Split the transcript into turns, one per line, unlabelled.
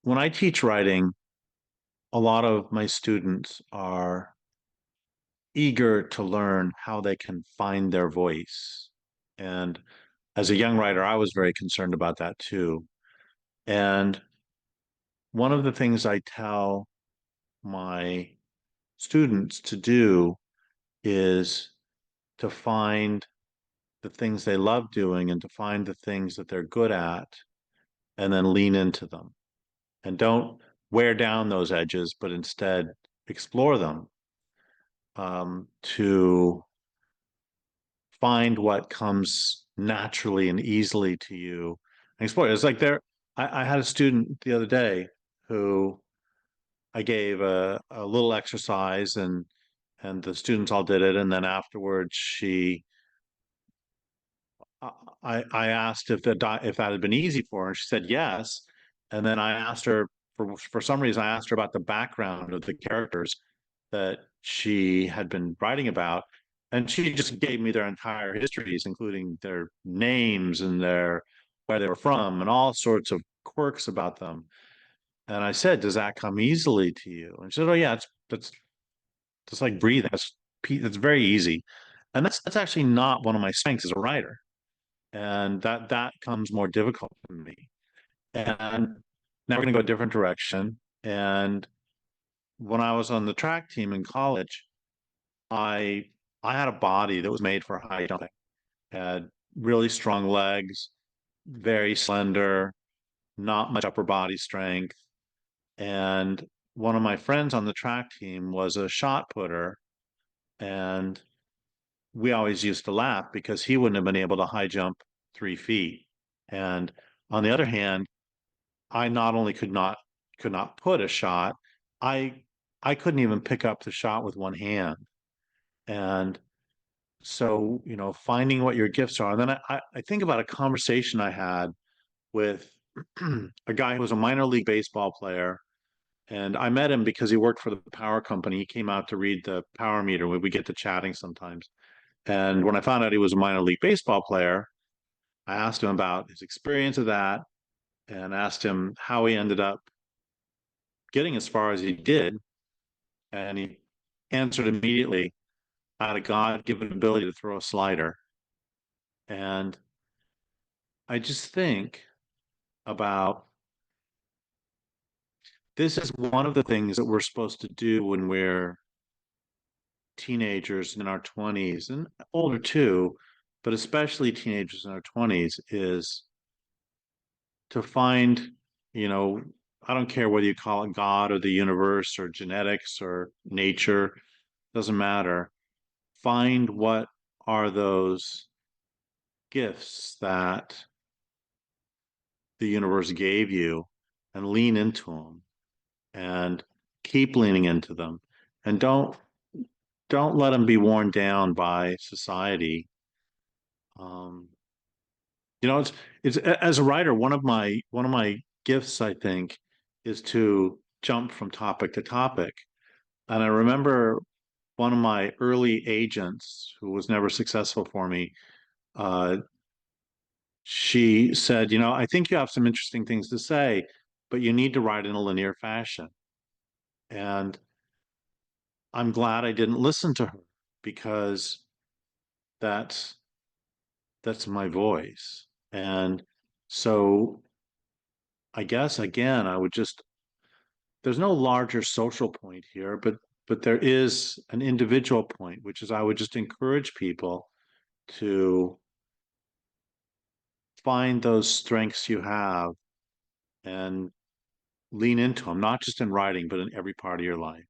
when I teach writing, a lot of my students are eager to learn how they can find their voice. And as a young writer, I was very concerned about that too. And one of the things I tell my students to do is to find the things they love doing and to find the things that they're good at and then lean into them. And don't wear down those edges, but instead explore them to find what comes naturally and easily to you and explore. It's like I had a student the other day who I gave a little exercise and the students all did it. And then afterwards I asked if that had been easy for her, and she said yes. And then I asked her for some reason I asked her about the background of the characters that she had been writing about, and she just gave me their entire histories, including their names and their where they were from and all sorts of quirks about them. And I said, "Does that come easily to you?" And she said, "Oh yeah, that's just like breathing. It's very easy." And that's actually not one of my strengths as a writer, and that comes more difficult for me. And now we're going to go a different direction. And when I was on the track team in college, I I had a body that was made for high jumping. Had really strong legs, very slender, not much upper body strength. And one of my friends on the track team was a shot putter, and we always used to laugh because he wouldn't have been able to high jump 3 feet. And on the other hand, I not only could not put a shot, I I couldn't even pick up the shot with one hand. And so, finding what your gifts are. And then I think about a conversation I had with a guy who was a minor league baseball player. And I met him because he worked for the power company. He came out to read the power meter. We get to chatting sometimes. And when I found out he was a minor league baseball player, I asked him about his experience of that and asked him how he ended up getting as far as he did. And he answered immediately, I had a God-given ability to throw a slider. And I just think about this is one of the things that we're supposed to do when we're teenagers in our 20s and older too, but especially teenagers in our 20s, is to find, you know, I don't care whether you call it God or the universe or genetics or nature, doesn't matter. Find what are those gifts that the universe gave you and lean into them and keep leaning into them, and don't let them be worn down by society. um it's as a writer, one of my gifts, I think, is to jump from topic to topic. And I remember one of my early agents, who was never successful for me, uh she said, I think you have some interesting things to say, but you need to write in a linear fashion. And I'm glad I didn't listen to her, because that's that's my voice. And so I guess again, I would just there's no larger social point here, but there is an individual point, which is I would just encourage people to find those strengths you have and lean into them, not just in writing, but in every part of your life.